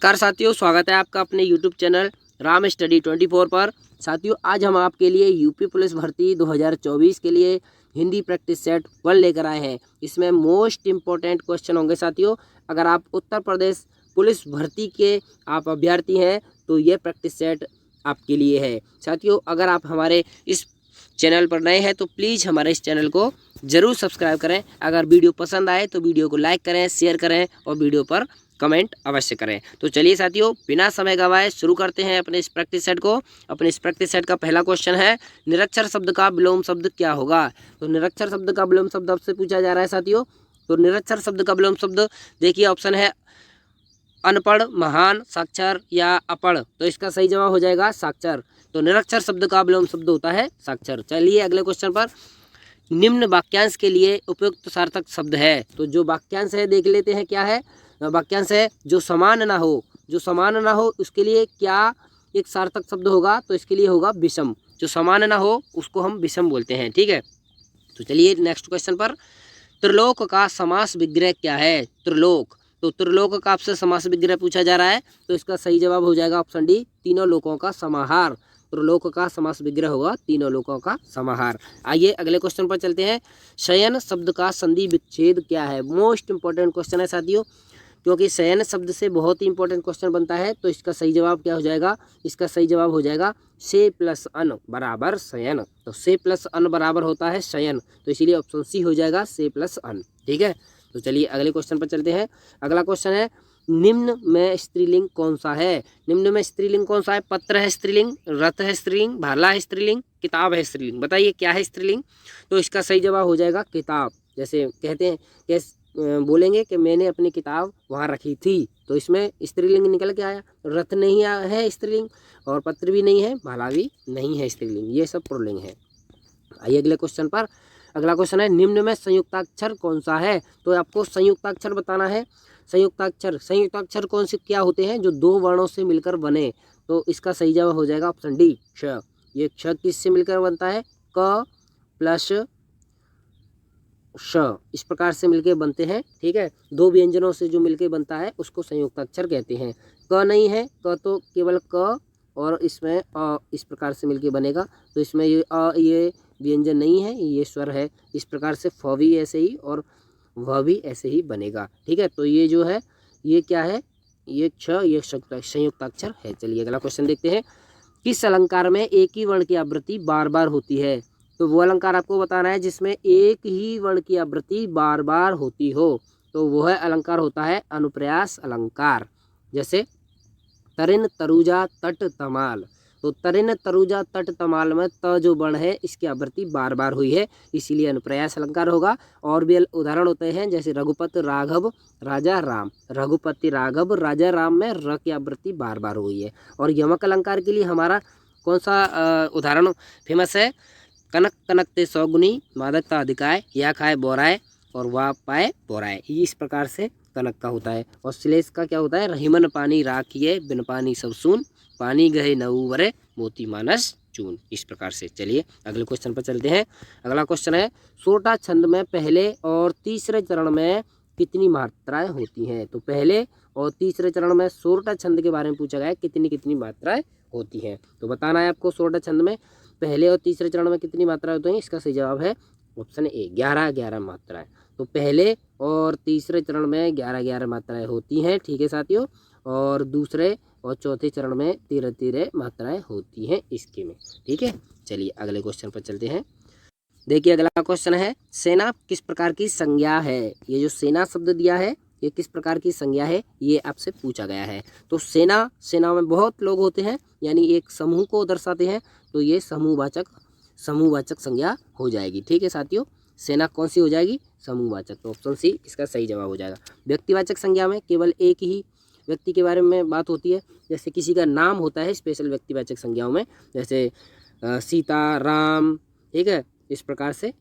नमस्कार साथियों, स्वागत है आपका अपने YouTube चैनल राम स्टडी 24 पर। साथियों, आज हम आपके लिए यूपी पुलिस भर्ती 2024 के लिए हिंदी प्रैक्टिस सेट 1 लेकर आए हैं। इसमें मोस्ट इम्पोर्टेंट क्वेश्चन होंगे साथियों। अगर आप उत्तर प्रदेश पुलिस भर्ती के आप अभ्यर्थी हैं तो ये प्रैक्टिस सेट आपके लिए है। साथियों, अगर आप हमारे इस चैनल पर नए हैं तो प्लीज़ हमारे इस चैनल को ज़रूर सब्सक्राइब करें। अगर वीडियो पसंद आए तो वीडियो को लाइक करें, शेयर करें और वीडियो पर कमेंट अवश्य करें। तो चलिए साथियों, बिना समय गवाए शुरू करते हैं अपने इस प्रैक्टिस सेट को। अपने इस प्रैक्टिस सेट का पहला क्वेश्चन है, निरक्षर शब्द का विलोम शब्द क्या होगा। तो निरक्षर शब्द का विलोम शब्द आपसे पूछा जा रहा है साथियों। तो निरक्षर शब्द का विलोम शब्द देखिए, ऑप्शन है अनपढ़, महान, साक्षर या अपढ़। तो इसका सही जवाब हो जाएगा साक्षर। तो निरक्षर शब्द का विलोम शब्द होता है साक्षर। चलिए अगले क्वेश्चन पर, निम्न वाक्यांश के लिए उपयुक्त सार्थक शब्द है। तो जो वाक्यांश है देख लेते हैं क्या है। वाक्यांश है जो समान ना हो, जो समान ना हो उसके लिए क्या एक सार्थक शब्द होगा। तो इसके लिए होगा विषम। जो समान ना हो उसको हम विषम बोलते हैं, ठीक है। तो चलिए नेक्स्ट क्वेश्चन पर, त्रिलोक का समास विग्रह क्या है। त्रिलोक, तो त्रिलोक का आपसे समास विग्रह पूछा जा रहा है। तो इसका सही जवाब हो जाएगा ऑप्शन डी, तीनों लोकों का समाहार। त्रिलोक का समास विग्रह होगा तीनों लोकों का समाहार। आइए अगले क्वेश्चन पर चलते हैं। शयन शब्द का संधि विच्छेद क्या है। मोस्ट इंपॉर्टेंट क्वेश्चन है साथियों, क्योंकि शयन शब्द से बहुत ही इंपॉर्टेंट क्वेश्चन बनता है। तो इसका सही जवाब क्या हो जाएगा। इसका सही जवाब हो जाएगा से प्लस अन बराबर शयन। तो से प्लस अन बराबर होता है शयन, तो इसीलिए ऑप्शन सी हो जाएगा से प्लस अन, ठीक है। तो चलिए अगले क्वेश्चन पर चलते हैं। अगला क्वेश्चन है, निम्न में स्त्रीलिंग कौन सा है। निम्न में स्त्रीलिंग कौन सा है। पत्र है स्त्रीलिंग, रथ है स्त्रीलिंग, भाला है स्त्रीलिंग, किताब है स्त्रीलिंग। बताइए क्या है स्त्रीलिंग। तो इसका सही जवाब हो जाएगा किताब। जैसे कहते हैं कि बोलेंगे कि मैंने अपनी किताब वहाँ रखी थी, तो इसमें स्त्रीलिंग निकल के आया। रथ नहीं है स्त्रीलिंग, और पत्र भी नहीं है, भाला भी नहीं है स्त्रीलिंग, ये सब पुल्लिंग है। आइए अगले क्वेश्चन पर। अगला क्वेश्चन है, निम्न में संयुक्ताक्षर कौन सा है। तो आपको संयुक्ताक्षर बताना है। संयुक्ताक्षर कौन से क्या होते हैं, जो दो वर्णों से मिलकर बने। तो इसका सही जवाब हो जाएगा ऑप्शन डी, क्ष। ये क्ष किससे मिलकर बनता है, क प्लस श, इस प्रकार से मिलके बनते हैं, ठीक है। दो व्यंजनों से जो मिलके बनता है उसको संयुक्ताक्षर कहते हैं। क नहीं है, क तो केवल क, और इसमें अ इस प्रकार से मिलके बनेगा। तो इसमें ये अ ये व्यंजन नहीं है, ये स्वर है। इस प्रकार से फ भी ऐसे ही और वह भी ऐसे ही बनेगा, ठीक है। तो ये जो है ये क्या है, ये क्ष, ये संयुक्ताक्षर है। चलिए अगला क्वेश्चन देखते हैं। किस अलंकार में एक ही वर्ण की आवृत्ति बार बार होती है। तो वो अलंकार आपको बताना है जिसमें एक ही वर्ण की आवृत्ति बार बार होती हो। तो वह अलंकार होता है अनुप्रास अलंकार। जैसे तरिन तरुजा तट तमाल। तो तरिन तरुजा तट तमाल में त जो वर्ण है इसकी आवृत्ति बार बार हुई है, इसीलिए अनुप्रास अलंकार होगा। और भी उदाहरण होते हैं, जैसे रघुपति राघव राजा राम। रघुपति राघव राजा राम में र की आवृत्ति बार बार हुई है। और यमक अलंकार के लिए हमारा कौन सा उदाहरण फेमस है, कनक कनकते सौगुनी, मादकता अधिकाय, या खाए बोराए और वाह पाए बोराए। इस प्रकार से कनक का होता है। और श्लेष का क्या होता है, रहीमन पानी राखिए, बिन पानी सब सून, पानी गहे नऊ वरे, मोती मानस चून। इस प्रकार से। चलिए अगले क्वेश्चन पर चलते हैं। अगला क्वेश्चन है, सोरठा छंद में पहले और तीसरे चरण में कितनी मात्राएं होती हैं। तो पहले और तीसरे चरण में सोरठा छंद के बारे में पूछा गया है, कितनी कितनी मात्राएं होती हैं। तो बताना है आपको सोरठा छंद में पहले और तीसरे चरण में कितनी मात्राएं होती हैं। इसका सही जवाब है ऑप्शन ए, 11 मात्राएं। तो पहले और तीसरे चरण में 11 मात्राएं होती हैं, ठीक है साथियों। और दूसरे और चौथे चरण में 13 मात्राएं होती हैं इसके में, ठीक है। चलिए अगले क्वेश्चन पर चलते हैं। देखिए अगला क्वेश्चन है, सेना किस प्रकार की संज्ञा है। ये जो सेना शब्द दिया है ये किस प्रकार की संज्ञा है, ये आपसे पूछा गया है। तो सेना में बहुत लोग होते हैं, यानी एक समूह को दर्शाते हैं। तो ये समूहवाचक संज्ञा हो जाएगी, ठीक है साथियों। सेना कौन सी हो जाएगी, समूहवाचक। तो ऑप्शन सी इसका सही जवाब हो जाएगा। व्यक्तिवाचक संज्ञा में केवल एक ही व्यक्ति के बारे में बात होती है। जैसे किसी का नाम होता है स्पेशल व्यक्तिवाचक संज्ञाओं में, जैसे सीता, राम, ठीक है। इस प्रकार से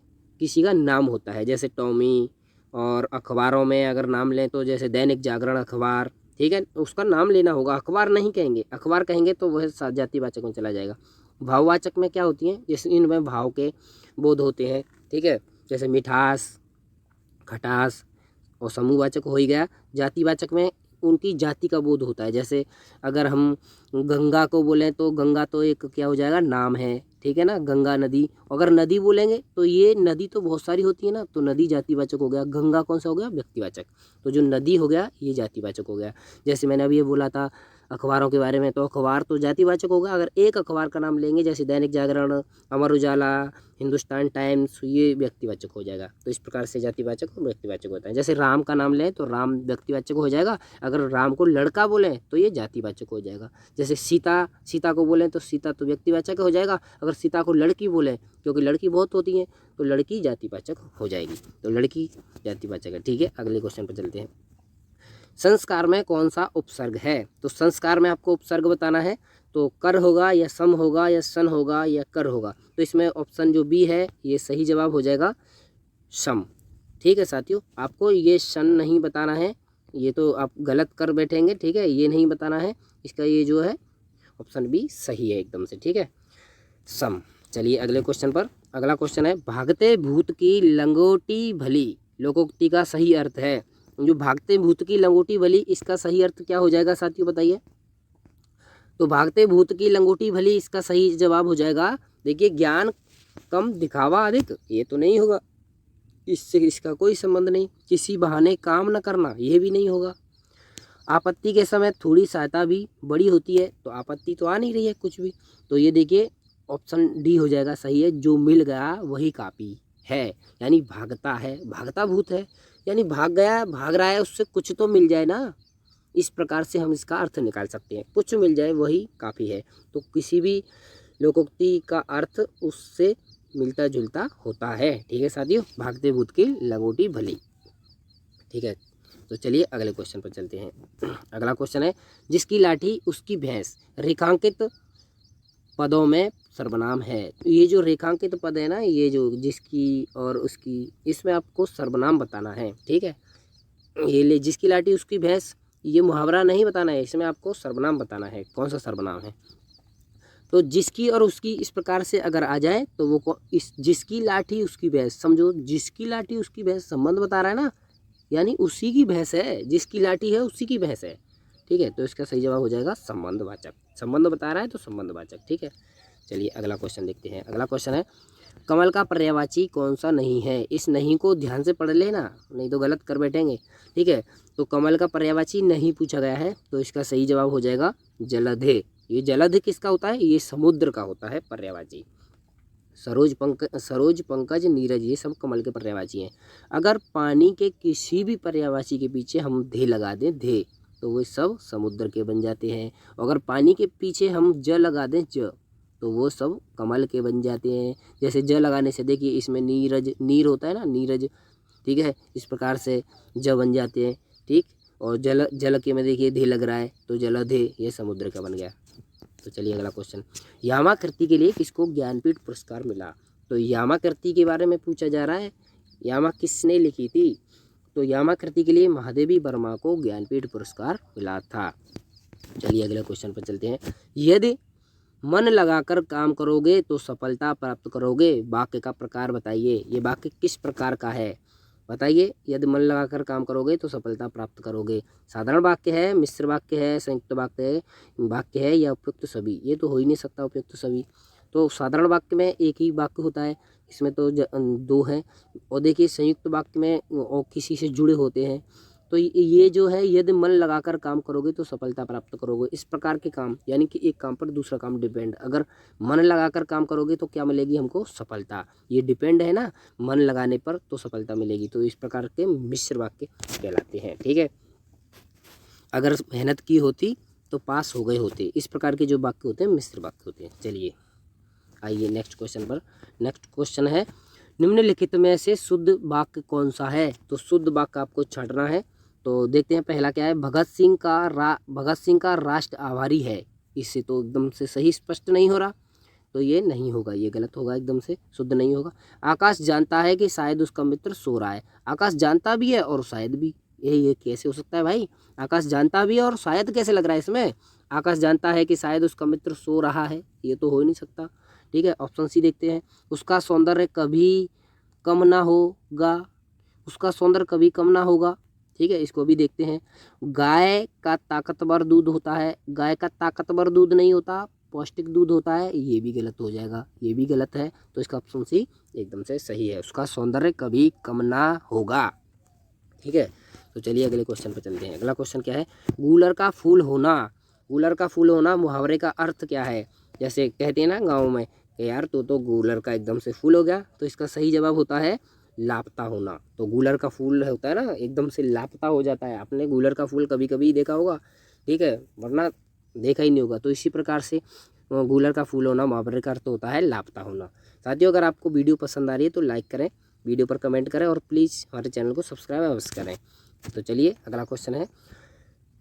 किसी का नाम होता है, जैसे टॉमी। और अखबारों में अगर नाम लें तो जैसे दैनिक जागरण अखबार, ठीक है, उसका नाम लेना होगा, अखबार नहीं कहेंगे। अखबार कहेंगे तो वह जातिवाचक में चला जाएगा। भाववाचक में क्या होती हैं, जैसे इनमें भाव के बोध होते हैं, ठीक है, जैसे मिठास, खटास। और समूहवाचक हो ही गया। जातिवाचक में उनकी जाति का बोध होता है। जैसे अगर हम गंगा को बोलें तो गंगा तो एक क्या हो जाएगा, नाम है, ठीक है ना, गंगा नदी। अगर नदी बोलेंगे तो ये नदी तो बहुत सारी होती है ना, तो नदी जातिवाचक हो गया। गंगा कौन सा हो गया, व्यक्तिवाचक। तो जो नदी हो गया ये जातिवाचक हो गया। जैसे मैंने अभी ये बोला था अखबारों के बारे में, तो अखबार तो जातिवाचक होगा। अगर एक अखबार का नाम लेंगे जैसे दैनिक जागरण, अमर उजाला, हिंदुस्तान टाइम्स, ये व्यक्तिवाचक हो जाएगा। तो इस प्रकार से जातिवाचक और व्यक्तिवाचक होता है। जैसे राम का नाम लें तो राम व्यक्तिवाचक हो जाएगा। अगर राम को लड़का बोलें तो ये जातिवाचक हो जाएगा। जैसे सीता को बोलें तो सीता तो व्यक्तिवाचक हो जाएगा। अगर सीता को लड़की बोलें, क्योंकि लड़की बहुत होती हैं, तो लड़की जातिवाचक हो जाएगी। तो लड़की जातिवाचक है, ठीक है। अगले क्वेश्चन पर चलते हैं। संस्कार में कौन सा उपसर्ग है? तो संस्कार में आपको उपसर्ग बताना है। तो कर होगा या सम होगा या सन होगा या कर होगा। तो इसमें ऑप्शन जो बी है ये सही जवाब हो जाएगा, सम। ठीक है साथियों, आपको ये सन नहीं बताना है, ये तो आप गलत कर बैठेंगे, ठीक है, ये नहीं बताना है। इसका ये जो है ऑप्शन बी सही है एकदम से, ठीक है, सम। चलिए अगले क्वेश्चन पर। अगला क्वेश्चन है, भागते भूत की लंगोटी भली लोकोक्ति का सही अर्थ है। जो भागते भूत की लंगोटी भली, इसका सही अर्थ क्या हो जाएगा साथियों, बताइए। तो भागते भूत की लंगोटी भली, इसका सही जवाब हो जाएगा, देखिए, ज्ञान कम दिखावा अधिक। ये तो नहीं होगा, इससे इसका कोई संबंध नहीं। किसी बहाने काम न करना, ये भी नहीं होगा। आपत्ति के समय थोड़ी सहायता भी बड़ी होती है, तो आपत्ति तो आ नहीं रही है कुछ भी। तो ये देखिए ऑप्शन डी हो जाएगा सही है, जो मिल गया वही कापी है। यानी भागता है, भागता भूत है, यानी भाग गया, भाग रहा है, उससे कुछ तो मिल जाए ना। इस प्रकार से हम इसका अर्थ निकाल सकते हैं, कुछ मिल जाए वही काफ़ी है। तो किसी भी लोकोक्ति का अर्थ उससे मिलता जुलता होता है, ठीक है साथियों। भागते भूत की लंगोटी भली, ठीक है। तो चलिए अगले क्वेश्चन पर चलते हैं। अगला क्वेश्चन है, जिसकी लाठी उसकी भैंस रेखांकित पदों में सर्वनाम है। तो ये जो रेखांकित पद है ना, ये जो जिसकी और उसकी, इसमें आपको सर्वनाम बताना है, ठीक है। ये ले, जिसकी लाठी उसकी भैंस, ये मुहावरा नहीं बताना है, इसमें आपको सर्वनाम बताना है। कौन सा सर्वनाम है? तो जिसकी और उसकी इस प्रकार से अगर आ जाए तो वो इस जिसकी लाठी उसकी भैंस, समझो जिसकी लाठी उसकी भैंस संबंध बता रहा है ना, यानी उसी की भैंस है, जिसकी लाठी है उसी की भैंस है, ठीक है। तो इसका सही जवाब हो जाएगा संबंधवाचक। संबंध बता रहा है तो संबंधवाचक, ठीक है। चलिए अगला क्वेश्चन देखते हैं। अगला क्वेश्चन है, कमल का पर्यायवाची कौन सा नहीं है? इस नहीं को ध्यान से पढ़ लेना, नहीं तो गलत कर बैठेंगे, ठीक है। तो कमल का पर्यायवाची नहीं पूछा गया है, तो इसका सही जवाब हो जाएगा जलधे। ये जलध किसका होता है? ये समुद्र का होता है पर्यायवाची। सरोज पंकज नीरज, ये सब कमल के पर्यायवाची हैं। अगर पानी के किसी भी पर्यायवाची के पीछे हम धे लगा दें, धे, तो वो सब समुद्र के बन जाते हैं। अगर पानी के पीछे हम ज लगा दें, ज, तो वो सब कमल के बन जाते हैं। जैसे ज लगाने से देखिए इसमें नीरज, नीर होता है ना, नीरज, ठीक है। इस प्रकार से ज बन जाते हैं, ठीक। और जल के में देखिए धे लग रहा है, तो जलधे, ये समुद्र का बन गया। तो चलिए अगला क्वेश्चन, यामाकृति के लिए किसको ज्ञानपीठ पुरस्कार मिला? तो यामाकृति के बारे में पूछा जा रहा है, यामा किसने लिखी थी? तो यामाकृति के लिए महादेवी वर्मा को ज्ञानपीठ पुरस्कार मिला था। चलिए अगले क्वेश्चन पर चलते हैं। यदि मन लगाकर काम करोगे तो सफलता प्राप्त करोगे, वाक्य का प्रकार बताइए। ये वाक्य किस प्रकार का है बताइए। यदि मन लगाकर काम करोगे तो सफलता प्राप्त करोगे। साधारण वाक्य है, मिश्र वाक्य है, संयुक्त वाक्य है या उपयुक्त सभी? ये तो हो ही नहीं सकता उपयुक्त सभी। तो साधारण वाक्य में एक ही वाक्य होता है, इसमें तो दो हैं। और देखिए संयुक्त वाक्य में और किसी से जुड़े होते हैं। तो ये जो है, यदि मन लगाकर काम करोगे तो सफलता प्राप्त करोगे, इस प्रकार के काम, यानी कि एक काम पर दूसरा काम डिपेंड। अगर मन लगाकर काम करोगे तो क्या मिलेगी हमको? सफलता। ये डिपेंड है ना, मन लगाने पर तो सफलता मिलेगी। तो इस प्रकार के मिश्र वाक्य कहलाते हैं, ठीक है। अगर मेहनत की होती तो पास हो गए होते, इस प्रकार के जो वाक्य होते हैं मिश्र वाक्य होते हैं। चलिए आइए नेक्स्ट क्वेश्चन पर। नेक्स्ट क्वेश्चन है, निम्नलिखित में से शुद्ध वाक्य कौन सा है? तो शुद्ध वाक्य आपको छांटना है। तो देखते हैं पहला क्या है, भगत सिंह का राष्ट्र आभारी है। इससे तो एकदम से सही स्पष्ट नहीं हो रहा, तो ये नहीं होगा, ये गलत होगा, एकदम से शुद्ध नहीं होगा। आकाश जानता है कि शायद उसका मित्र सो रहा है। आकाश जानता भी है और शायद भी, ये कैसे हो सकता है भाई? आकाश जानता भी है और शायद कैसे लग रहा है इसमें? आकाश जानता है कि शायद उसका मित्र सो रहा है, ये तो हो ही नहीं सकता, ठीक है। ऑप्शन सी देखते हैं, उसका सौंदर्य कभी कम ना होगा, उसका सौंदर्य कभी कम ना होगा, ठीक है, इसको भी देखते हैं। गाय का ताकतवर दूध होता है, गाय का ताकतवर दूध नहीं होता, पौष्टिक दूध होता है, ये भी गलत हो जाएगा, ये भी गलत है। तो इसका ऑप्शन सी एकदम से सही है, उसका सौंदर्य कभी कम ना होगा। ठीक है, तो चलिए अगले क्वेश्चन पर चलते हैं। अगला क्वेश्चन क्या है, गूलर का फूल होना। गूलर का फूल होना मुहावरे का अर्थ क्या है? जैसे कहते हैं ना गाँव में कि यार तो गूलर का एकदम से फूल हो गया, तो इसका सही जवाब होता है लापता होना। तो गूलर का फूल होता है ना, एकदम से लापता हो जाता है। आपने गूलर का फूल कभी कभी देखा होगा, ठीक है, वरना देखा ही नहीं होगा। तो इसी प्रकार से गूलर का फूल होना मुहावरे का अर्थ होता है लापता होना। साथियों, अगर आपको वीडियो पसंद आ रही है तो लाइक करें, वीडियो पर कमेंट करें और प्लीज़ हमारे चैनल को सब्सक्राइब अवश्य करें। तो चलिए अगला क्वेश्चन है,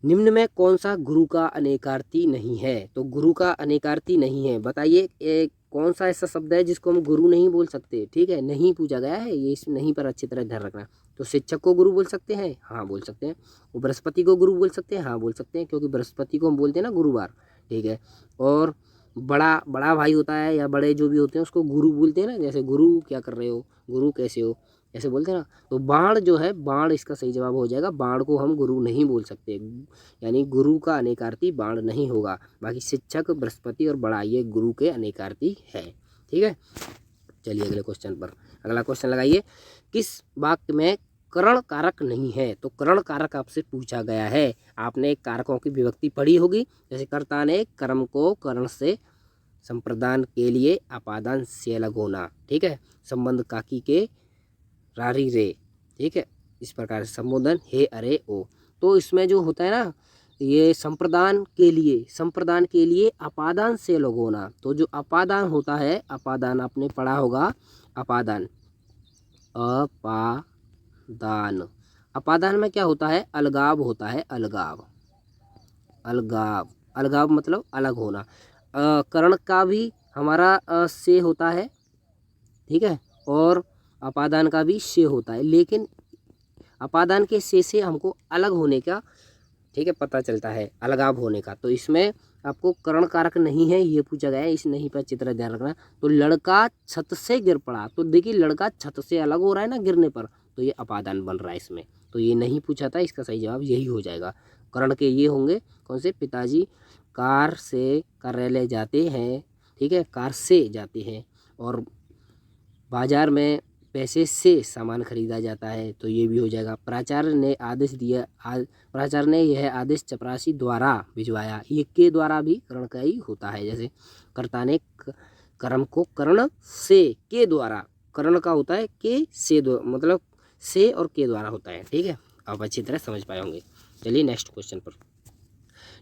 निम्न में कौन सा गुरु का अनेकार्थी नहीं है? तो गुरु का अनेकार्थी नहीं है, बताइए कौन सा ऐसा शब्द है जिसको हम गुरु नहीं बोल सकते? ठीक है, नहीं पूछा गया है, ये इस नहीं पर अच्छी तरह ध्यान रखना। तो शिक्षक को गुरु बोल सकते हैं, हाँ बोल सकते हैं। बृहस्पति को गुरु बोल सकते हैं, हाँ बोल सकते हैं, क्योंकि बृहस्पति को हम बोलते हैं ना गुरुवार। ठीक है, और बड़ा भाई होता है या बड़े जो भी होते हैं उसको गुरु बोलते हैं ना, जैसे गुरु क्या कर रहे हो, गुरु कैसे हो, ऐसे बोलते हैं ना। तो बाण जो है, बाण इसका सही जवाब हो जाएगा। बाण को हम गुरु नहीं बोल सकते, यानी गुरु का अनेकार्थी बाण नहीं होगा। बाकी शिक्षक, बृहस्पति और बड़ा ये गुरु के अनेकार्थी है। ठीक है, चलिए अगले क्वेश्चन पर। अगला क्वेश्चन लगाइए, किस वाक्य में करण कारक नहीं है? तो करण कारक आपसे पूछा गया है। आपने कारकों की विभक्ति पढ़ी होगी, जैसे कर्ता ने कर्म को करण से संप्रदान के लिए अपादान से अलग होना। ठीक है, संबंध काकी के रारी रे। ठीक है, इस प्रकार से संबोधन हे अरे ओ। तो इसमें जो होता है ना, ये संप्रदान के लिए अपादान से अलग होना। तो जो अपादान होता है, अपादान आपने पढ़ा होगा, अपादान अपादान में क्या होता है? अलगाव होता है, अलगाव मतलब अलग होना। करण का भी हमारा से होता है, ठीक है, और अपादान का भी से होता है, लेकिन अपादान के से हमको अलग होने का, ठीक है, पता चलता है, अलगाव होने का। तो इसमें आपको करण कारक नहीं है, ये पूछा गया है, इस नहीं पर अच्छी तरह ध्यान रखना। तो लड़का छत से गिर पड़ा, तो देखिए लड़का छत से अलग हो रहा है ना गिरने पर, तो ये अपादान बन रहा है इसमें। तो ये नहीं पूछा था, इसका सही जवाब यही हो जाएगा। करण के ये होंगे कौन से? पिताजी कार से कार्यालय जाते हैं, ठीक है, कार से जाते हैं, और बाजार में पैसे से सामान खरीदा जाता है, तो ये भी हो जाएगा। प्राचार्य ने आदेश दिया, प्राचार्य ने यह आदेश चपरासी द्वारा भिजवाया, ये के द्वारा भी करण का ही होता है। जैसे कर्ता ने कर्म को करण से के द्वारा, करण का होता है के से, मतलब से और के द्वारा होता है। ठीक है, आप अच्छी तरह समझ पाए होंगे। चलिए नेक्स्ट क्वेश्चन पर।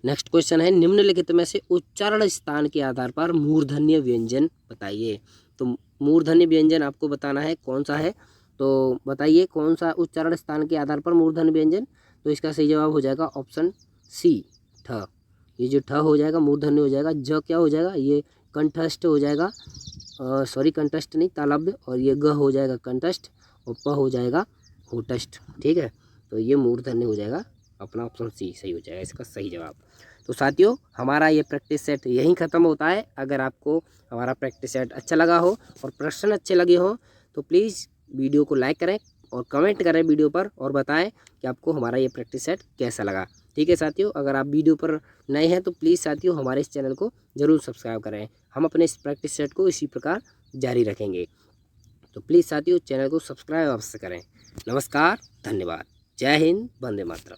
नेक्स्ट क्वेश्चन है, निम्नलिखित में से उच्चारण स्थान के आधार पर मूर्धन्य व्यंजन बताइए। तो मूर्धन्य व्यंजन आपको बताना है कौन सा है, तो बताइए कौन सा उच्चारण स्थान के आधार पर मूर्धन्य व्यंजन। तो इसका सही जवाब हो जाएगा ऑप्शन सी, ठ। ये जो ठ हो जाएगा मूर्धन्य हो जाएगा। ज क्या हो जाएगा? ये कंठस्थ हो जाएगा, सॉरी कंठस्थ नहीं तालब्ध, और ये ग हो जाएगा कंठस्थ, और प हो जाएगा होठस्थ। ठीक है, तो ये मूर्धन्य हो जाएगा, अपना ऑप्शन सी सही हो जाएगा इसका सही जवाब। तो साथियों, हमारा ये प्रैक्टिस सेट यहीं ख़त्म होता है। अगर आपको हमारा प्रैक्टिस सेट अच्छा लगा हो और प्रश्न अच्छे लगे हो तो प्लीज़ वीडियो को लाइक करें और कमेंट करें वीडियो पर, और बताएं कि आपको हमारा ये प्रैक्टिस सेट कैसा लगा। ठीक है साथियों, अगर आप वीडियो पर नए हैं तो प्लीज़ साथियों हमारे इस चैनल को ज़रूर सब्सक्राइब करें। हम अपने इस प्रैक्टिस सेट को इसी प्रकार जारी रखेंगे। तो प्लीज़ साथियों चैनल को सब्सक्राइब अवश्य करें। नमस्कार, धन्यवाद, जय हिंद, वंदे मातरम।